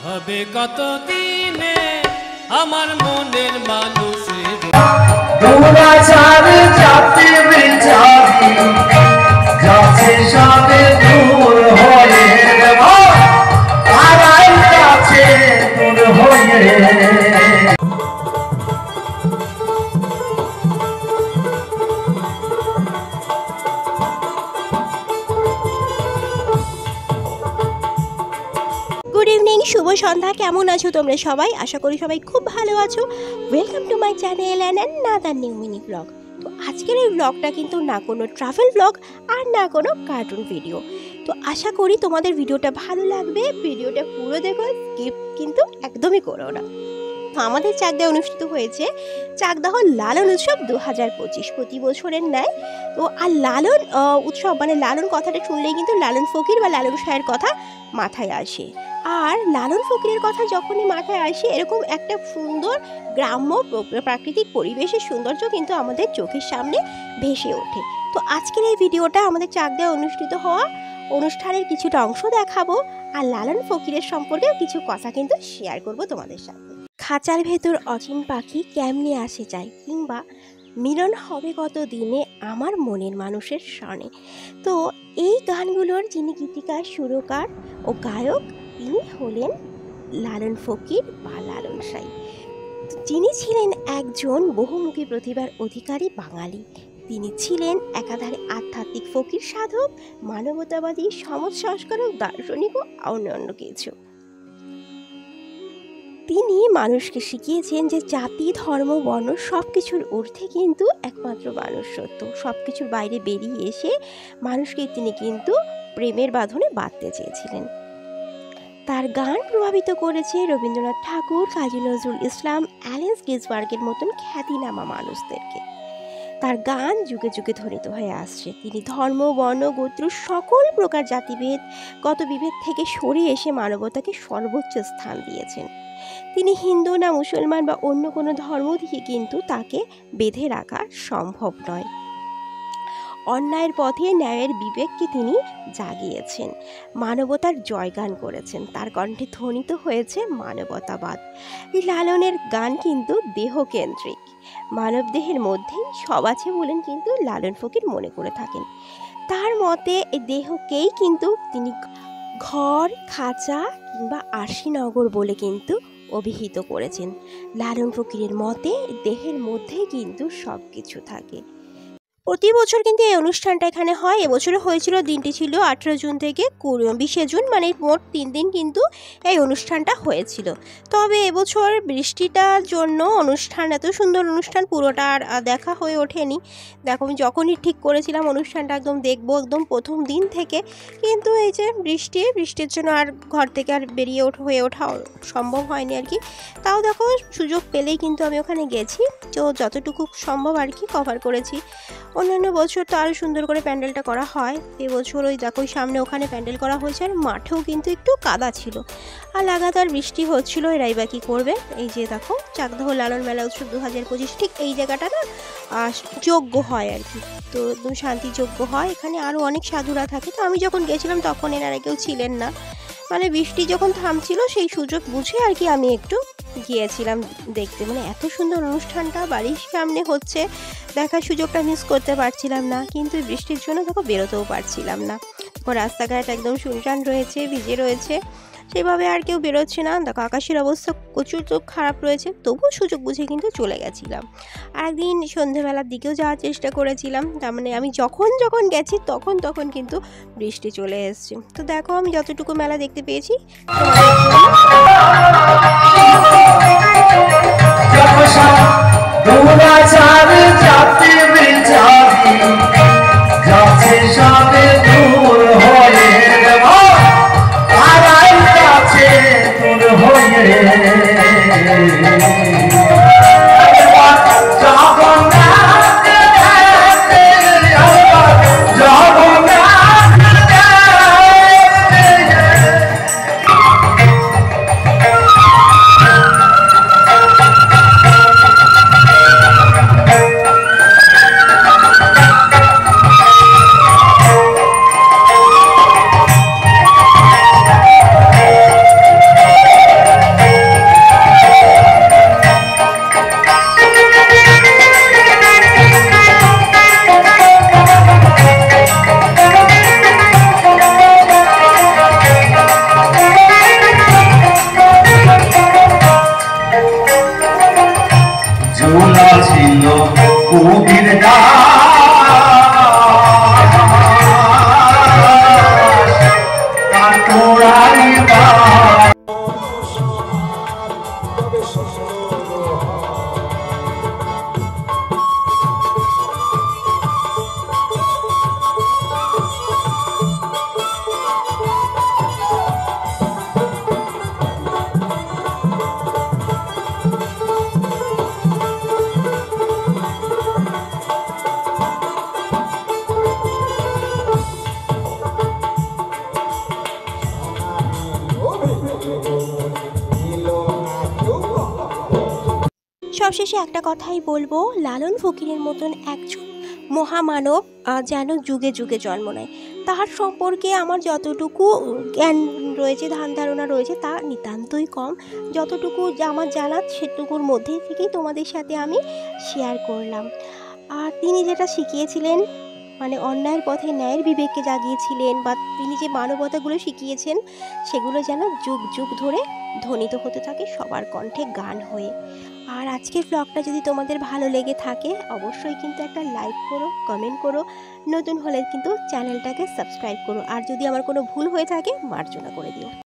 হবে কত দিনে আমার মনের মানুষের দৌড়া ছাড়ে চাপতে বেচারি যাচ্ছে সাথে দূর হয়ে আড়াই কাছে দূর হয়ে। গুড ইভিনিং, শুভ সন্ধ্যা। কেমন আছো তোমরা সবাই? আশা করি সবাই খুব ভালো আছো। Welcome to my channel and another new mini blog. তো আজকের এই ব্লগটা কিন্তু না কোনো ট্রাভেল ব্লগ আর না কোনো কার্টুন ভিডিও। তো আশা করি তোমাদের ভিডিওটা ভালো লাগবে। ভিডিওটা পুরো দেখো, স্কিপ কিন্তু একদমই করো না। আমাদের চাকদায় অনুষ্ঠিত হয়েছে চাকদাহ লালন উৎসব 2025 প্রতি বছরের ন্যায়। তো আর লালন উৎসব মানে লালন কথাটা শুনলেই কিন্তু লালন ফকির বা লালন শাহের কথা মাথায় আসে। আর লালন ফকিরের কথা যখনই মাথায় আসে এরকম একটা সুন্দর গ্রাম্য প্রাকৃতিক পরিবেশের সৌন্দর্য কিন্তু আমাদের চোখের সামনে ভেসে ওঠে। তো আজকের এই ভিডিওটা আমাদের চাকদায় অনুষ্ঠিত হওয়া অনুষ্ঠানের কিছুটা অংশ দেখাবো, আর লালন ফকিরের সম্পর্কেও কিছু কথা কিন্তু শেয়ার করব তোমাদের সাথে। খাঁচার ভেতর অচিন পাখি কেমনে আসে যায়, কিংবা মিলন হবে কত দিনে আমার মনের মানুষের সনে। তো এই গানগুলোর যিনি গীতিকার, সুরকার ও গায়ক তিনি হলেন লালন ফকির বা লালন সাঁই। যিনি ছিলেন একজন বহুমুখী প্রতিভার অধিকারী বাঙালি। তিনি ছিলেন একাধারে আধ্যাত্মিক ফকির, সাধক, মানবতাবাদী, সমাজ সংস্কারক, দার্শনিক ও অন্যান্য কিছু। তিনি মানুষকে শিখিয়েছেন যে জাতি, ধর্ম, বর্ণ সব কিছুর ঊর্ধ্বে কিন্তু একমাত্র মানুষ সত্য। সব কিছুর বাইরে বেরিয়ে এসে মানুষকে তিনি কিন্তু প্রেমের বাঁধনে বাঁধতে চেয়েছিলেন। তার গান প্রভাবিত করেছে রবীন্দ্রনাথ ঠাকুর, কাজী নজরুল ইসলাম, অ্যালেন গিন্সবার্গের মতন খ্যাতিনামা মানুষদেরকে। তার গান যুগে যুগে ধ্বনিত হয়ে আসছে। তিনি ধর্ম, বর্ণ, গোত্র সকল প্রকার জাতিভেদ গত বিভেদ থেকে সরে এসে মানবতাকে সর্বোচ্চ স্থান দিয়েছেন। তিনি হিন্দু না মুসলমান বা অন্য কোনো ধর্ম দিয়ে কিন্তু তাকে বেঁধে রাখা সম্ভব নয়। অন্যায়ের পথে ন্যায়ের বিবেককে তিনি জাগিয়েছেন, মানবতার জয়গান করেছেন। তার কণ্ঠে ধ্বনিত হয়েছে মানবতাবাদ। এই লালনের গান কিন্তু দেহকেন্দ্রিক, মানবদেহের মধ্যেই সব আছে বলেন কিন্তু লালন ফকির মনে করে থাকেন। তার মতে এই দেহকেই কিন্তু তিনি ঘর, খাঁচা কিংবা আশিনগর বলে কিন্তু অভিহিত করেছেন। লালন ফকিরের মতে দেহের মধ্যেই কিন্তু সব কিছু থাকে। প্রতি বছর কিন্তু এই অনুষ্ঠানটা এখানে হয়। এবছরে হয়েছিল, দিনটি ছিল 18 জুন থেকে 20 জুন, মানে মোট 3 দিন কিন্তু এই অনুষ্ঠানটা হয়েছিল। তবে এবছর বৃষ্টিটার জন্য অনুষ্ঠান, এত সুন্দর অনুষ্ঠান পুরোটা আর দেখা হয়ে ওঠেনি। দেখো, আমি যখনই ঠিক করেছিলাম অনুষ্ঠানটা একদম দেখবো একদম প্রথম দিন থেকে, কিন্তু এই যে বৃষ্টির জন্য আর ঘর থেকে আর বেরিয়ে হয়ে ওঠা সম্ভব হয়নি আর কি। তাও দেখো, সুযোগ পেলেই কিন্তু আমি ওখানে গেছি, তো যতটুকু সম্ভব আর কি কভার করেছি। অন্যান্য বছর তো আরও সুন্দর করে প্যান্ডেলটা করা হয়। এবছর ওই দেখো সামনে ওখানে প্যান্ডেল করা হয়েছে, আর মাঠেও কিন্তু একটু কাদা ছিল, আর লাগাতার বৃষ্টি হচ্ছিল। এরাই বা কী করবে। এই যে দেখো, চাকদাহ লালন মেলা উৎসব 2025, ঠিক এই জায়গাটা না যজ্ঞ হয় আর কি, তো একদম শান্তি যজ্ঞ হয়। এখানে আরও অনেক সাধুরা থাকে। তো আমি যখন গেছিলাম তখন এনারা কেউ ছিলেন না, মানে বৃষ্টি যখন থামছিল সেই সুযোগ বুঝে আর কি আমি একটু গিয়েছিলাম দেখতে। মানে এত সুন্দর অনুষ্ঠানটা বাড়ির সামনে হচ্ছে, দেখার সুযোগটা মিস করতে পারছিলাম না। কিন্তু বৃষ্টির জন্য দেখো বেরোতেও পারছিলাম না। রাস্তাঘাট একদম শুনশান রয়েছে, ভিজে রয়েছে, সেভাবে আর কেউ বেরোচ্ছে না। দেখো আকাশের অবস্থা প্রচুর তো খারাপ রয়েছে, তবুও সুযোগ বুঝে কিন্তু চলে গেছিলাম। আর একদিন সন্ধ্যেবেলার দিকেও যাওয়ার চেষ্টা করেছিলাম, তার মানে আমি যখন গেছি তখন কিন্তু বৃষ্টি চলে এসছে। তো দেখো, আমি যতটুকু মেলা দেখতে পেয়েছি সবশেষে একটা কথাই বলবো, লালন ফকিরের মতন একজন মহামানব যেন যুগে যুগে জন্ম নেয়। তার সম্পর্কে আমার যতটুকু জ্ঞান রয়েছে, ধ্যান ধারণা রয়েছে, তা নিতান্তই কম। যতটুকু আমার জানা সেটুকুর মধ্যে থেকেই তোমাদের সাথে আমি শেয়ার করলাম। আর তিনি যেটা শিখিয়েছিলেন, মানে অন্যায়ের পথে ন্যায়ের বিবেককে জাগিয়েছিলেন, বা তিনি যে মানবতাগুলো শিখিয়েছেন, সেগুলো যেন যুগ যুগ ধরে ধ্বনিত হতে থাকে সবার কণ্ঠে গান হয়ে। আর আজকের ব্লগটা যদি তোমাদের ভালো লেগে থাকে, অবশ্যই কিন্তু একটা লাইক করো, কমেন্ট করো, নতুন হলে কিন্তু চ্যানেলটাকে সাবস্ক্রাইব করো। আর যদি আমার কোনো ভুল হয়ে থাকে, মার্জনা করে দিও।